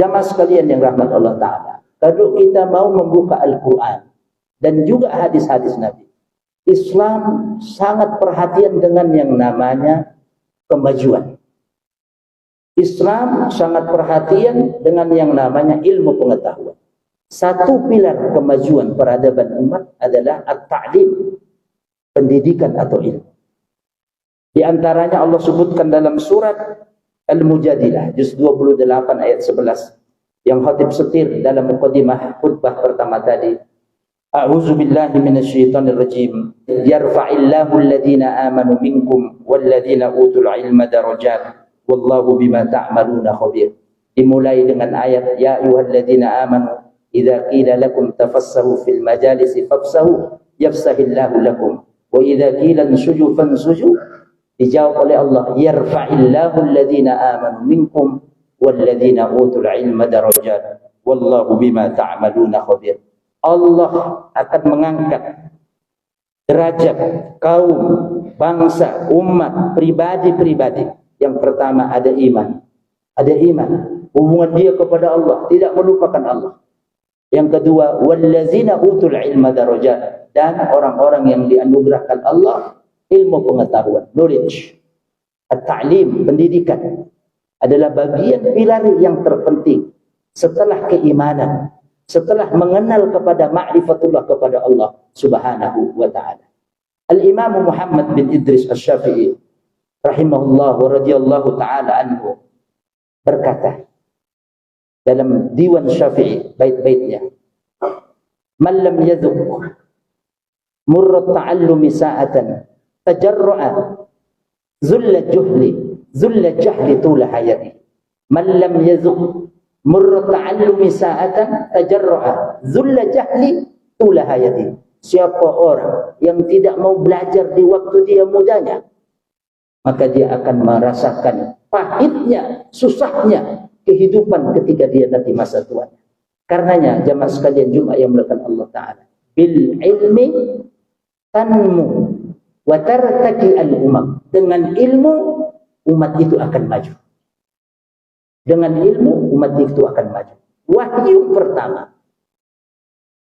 Jamaah sekalian yang rahmat Allah Ta'ala, kalau kita mau membuka Al-Quran dan juga hadis-hadis Nabi, Islam sangat perhatian dengan yang namanya kemajuan. Islam sangat perhatian dengan yang namanya ilmu pengetahuan. Satu pilar kemajuan peradaban umat adalah at-ta'lim, pendidikan atau ilmu. Di antaranya Allah sebutkan dalam surat Al-Mujadilah, juz 28 ayat 11, yang khatib setir dalam mukadimah khutbah pertama tadi. A'udzu billahi minasyaitonir rajim. Yarfa'illahu alladhina amanu minkum walladhina utul ilma darajat. Wallahu bima ta'maluna khabir. Dimulai dengan ayat ya ayyuhalladzina amanu idza qila lakum tafassahu fil majalisi fafsahu yafsahillahu lakum wa idza qila ansuju fansuju. Dijawab oleh Allah, yarfa'illahu alladhina amanu minkum walladzina utul ilma darajat wallahu bima ta'maluna khabir. Allah akan mengangkat derajat kaum, bangsa, umat, pribadi-pribadi. Yang pertama ada iman. Ada iman, hubungan dia kepada Allah, tidak melupakan Allah. Yang kedua, walladzina utul ilma darajat, dan orang-orang yang dianugerahkan Allah ilmu pengetahuan, knowledge. At-ta'lim, pendidikan, adalah bagian pilar yang terpenting setelah keimanan, setelah mengenal kepada ma'rifatullah kepada Allah subhanahu wa ta'ala. Al-Imam Muhammad bin Idris Asy-Syafi'i rahimahullah wa radhiyallahu ta'ala anhu berkata dalam Diwan Syafi'i, bait-baitnya, man lam yadhuq murra ta'allumi sa'atan tajarru'a zulla jahli tula hayati. Man lam yadhuq murra ta'allumi sa'atan tajarru'a zulla jahli tula hayati. Siapa orang yang tidak mau belajar di waktu dia mudanya, maka dia akan merasakan pahitnya, susahnya kehidupan ketika dia nanti masa tuanya. Karenanya jamaah sekalian Jumat yang melakukan Allah Ta'ala, bil ilmi tanmu wa tartaki al-umam. Dengan ilmu umat itu akan maju. Dengan ilmu umat itu akan maju. Wahyu pertama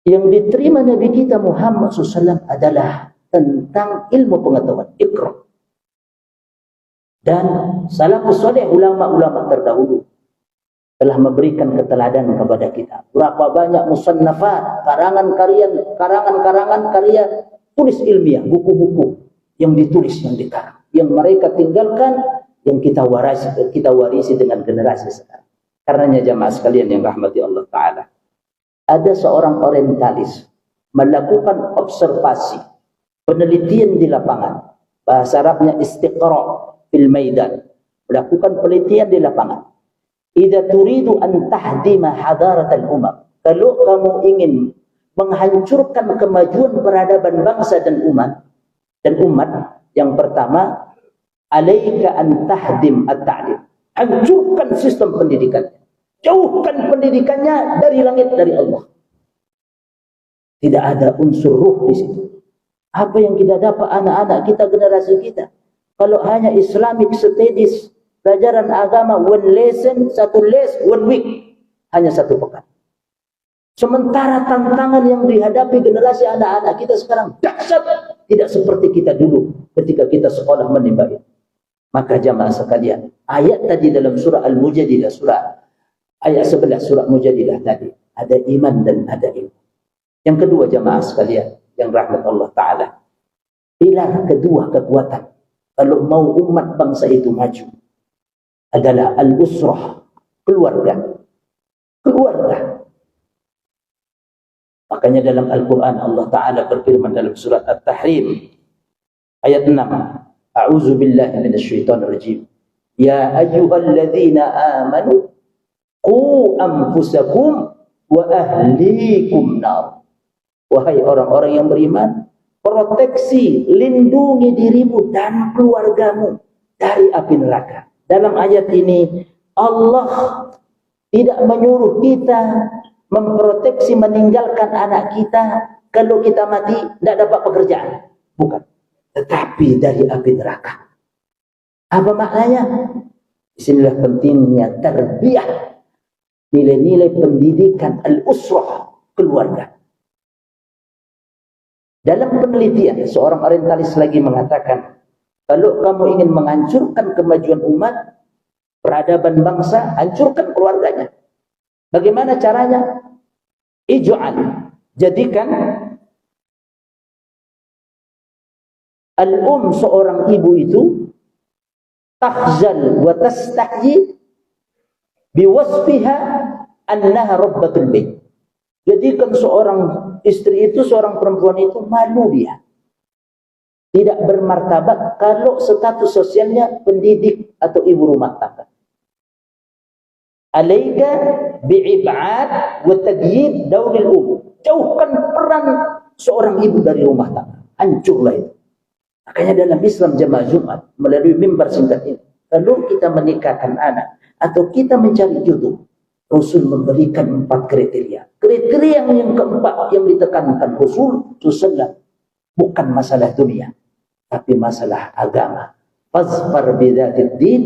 yang diterima Nabi kita Muhammad SAW adalah tentang ilmu pengetahuan, Iqra. Dan salafus saleh, ulama-ulama terdahulu telah memberikan keteladanan kepada kita. Berapa banyak musannafat, karangan-karangan karya tulis ilmiah, buku-buku yang ditulis, yang dikarang, yang mereka tinggalkan, yang kita warisi dengan generasi sekarang. Karenanya jamaah sekalian yang rahmati Allah Ta'ala, ada seorang orientalis melakukan observasi, penelitian di lapangan. Bahasa Arabnya istiqra' fil maidan, melakukan penelitian di lapangan. Idza turidu an tahdima hadaratal umam, kalau kamu ingin menghancurkan kemajuan peradaban bangsa dan umat, yang pertama, alaika an tahdim at-ta'lim, hancurkan sistem pendidikannya, jauhkan pendidikannya dari langit, dari Allah. Tidak ada unsur ruh di situ. Apa yang kita dapat anak-anak kita, generasi kita, kalau hanya Islamic studies, pelajaran agama, one lesson, satu les, one week, hanya satu pekan. Sementara tantangan yang dihadapi generasi anak-anak kita sekarang dahsyat, tidak seperti kita dulu ketika kita sekolah menimba ilmu. Maka jamaah sekalian, ayat tadi dalam surah Al-Mujadilah, ayat 11 surah Mujadilah tadi, ada iman dan ada ilmu. Yang kedua jamaah sekalian yang rahmat Allah Ta'ala, pilar kedua kekuatan kalau mau umat bangsa itu maju adalah al-usrah, keluarga. Makanya dalam Al-Quran Allah Ta'ala berfirman dalam surat At-Tahrim ayat 6, a'udzu billahi minasyaitonir rajim, ya ayyuhalladzina amanu qu anfusakum wa ahlikum nar. Wahai orang-orang yang beriman, proteksi, lindungi dirimu dan keluargamu dari api neraka. Dalam ayat ini Allah tidak menyuruh kita memproteksi, meninggalkan anak kita kalau kita mati tidak dapat pekerjaan, bukan, tetapi dari api neraka. Apa maknanya? Disinilah pentingnya tarbiyah, nilai-nilai pendidikan al-usrah, keluarga. Dalam penelitian, seorang orientalis lagi mengatakan, kalau kamu ingin menghancurkan kemajuan umat, peradaban bangsa, hancurkan keluarganya. Bagaimana caranya? Ij'al, jadikan seorang ibu itu takhzal wa tastahyi biwasfiha annaha rabbatul bait. Jadikan seorang istri itu, seorang perempuan itu malu dia, tidak bermartabat kalau status sosialnya pendidik atau ibu rumah tangga. Alaika bi'ib'ad wa tadyid dauril jauhkan peran seorang ibu dari rumah tangga, hancurlah itu. Makanya dalam Islam jamaah Jumat melalui mimbar singkat ini, kalau kita menikahkan anak atau kita mencari jodoh, Rasul memberikan 4 kriteria. Kriteria yang keempat yang ditekankan Rasul SAW bukan masalah dunia, tapi masalah agama. Fazfar bidzatid din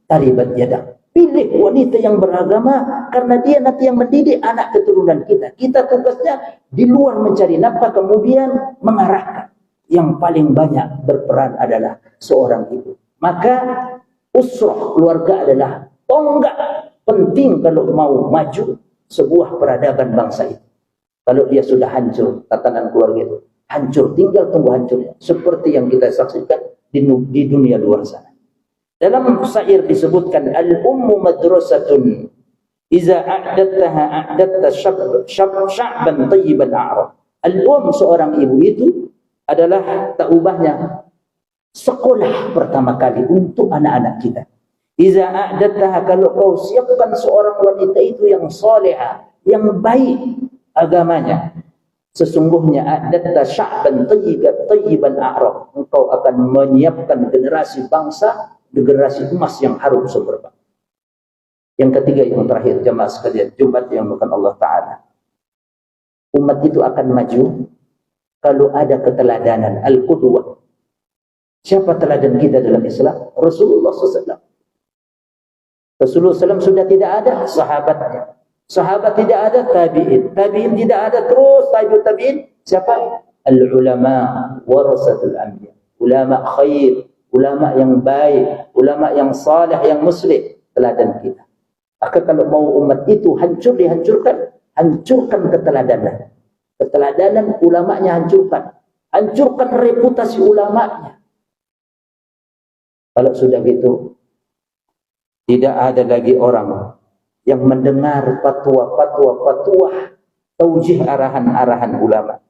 taribat yadak. Pilih wanita yang beragama, karena dia nanti yang mendidik anak keturunan kita. Kita tugasnya di luar mencari nafkah, kemudian mengarahkan. Yang paling banyak berperan adalah seorang ibu. Maka usrah, keluarga adalah tonggak penting kalau mau maju sebuah peradaban bangsa itu. Kalau dia sudah hancur, tatanan keluarga itu hancur, tinggal tunggu hancurnya. Seperti yang kita saksikan di dunia luar sana. Dalam syair disebutkan, al-ummu madrasatun iza a'dattaha a'datta sya'ban tayyiban a'rab. Seorang ibu itu adalah tak ubahnya sekolah pertama kali untuk anak-anak kita. Iza a'dattaha, kalau kau siapkan seorang wanita itu yang salihah, yang baik agamanya, sesungguhnya a'datta sya'ban tayyiban a'rab, engkau akan menyiapkan generasi bangsa, generasi emas yang harum semerbak. Yang ketiga, yang terakhir, jamaah sekalian Jumat yang bukan Allah Ta'ala, umat itu akan maju kalau ada keteladanan, al-qudwah. Siapa teladan kita dalam Islam? Rasulullah SAW. Rasulullah SAW sudah tidak ada, sahabatnya. Sahabat tidak ada, tabi'in. Tabi'in tidak ada, terus tabi'in. Siapa? Al-ulama warasatul anbiya. Ulama khair, ulama yang baik, ulama yang salih, yang muslim, teladan kita. Maka kalau mau umat itu hancur, dihancurkan, hancurkan keteladanan. Keteladanan ulamanya hancurkan. Hancurkan reputasi ulamanya. Kalau sudah gitu, tidak ada lagi orang yang mendengar fatwa, taujih arahan-arahan ulama.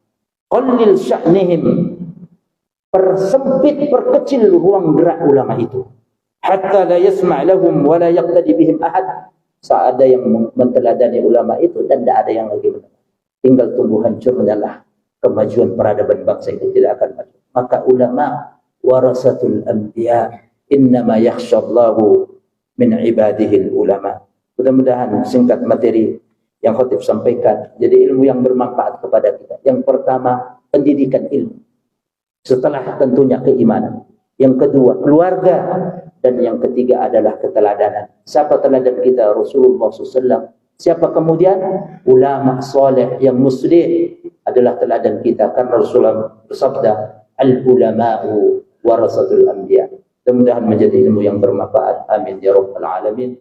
Qallil sya'nihim, persempit, perkecil ruang gerak ulama itu. Hatta la yasma' lahum wa la yaqtadi bihim ahad. Saat ada yang menteladani ulama itu dan tidak ada yang lagi mendengar. Tinggal tunggu hancurnya lah kemajuan peradaban bangsa itu, tidak akan maju. Maka ulama warasatul anbiya, innama yakhsyallahu min ibadihil ulama. Mudah-mudahan singkat materi yang khatib sampaikan jadi ilmu yang bermanfaat kepada kita. Yang pertama, pendidikan ilmu. Setelah tentunya keimanan. Yang kedua, keluarga. Dan yang ketiga adalah keteladanan. Siapa teladan kita? Rasulullah SAW. Siapa kemudian? Ulama saleh yang muslih adalah teladan kita. Karena Rasulullah bersabda, al-ulama'u warasatul anbiya. Mudah-mudahan menjadi ilmu yang bermanfaat. Amin ya rabbal alamin.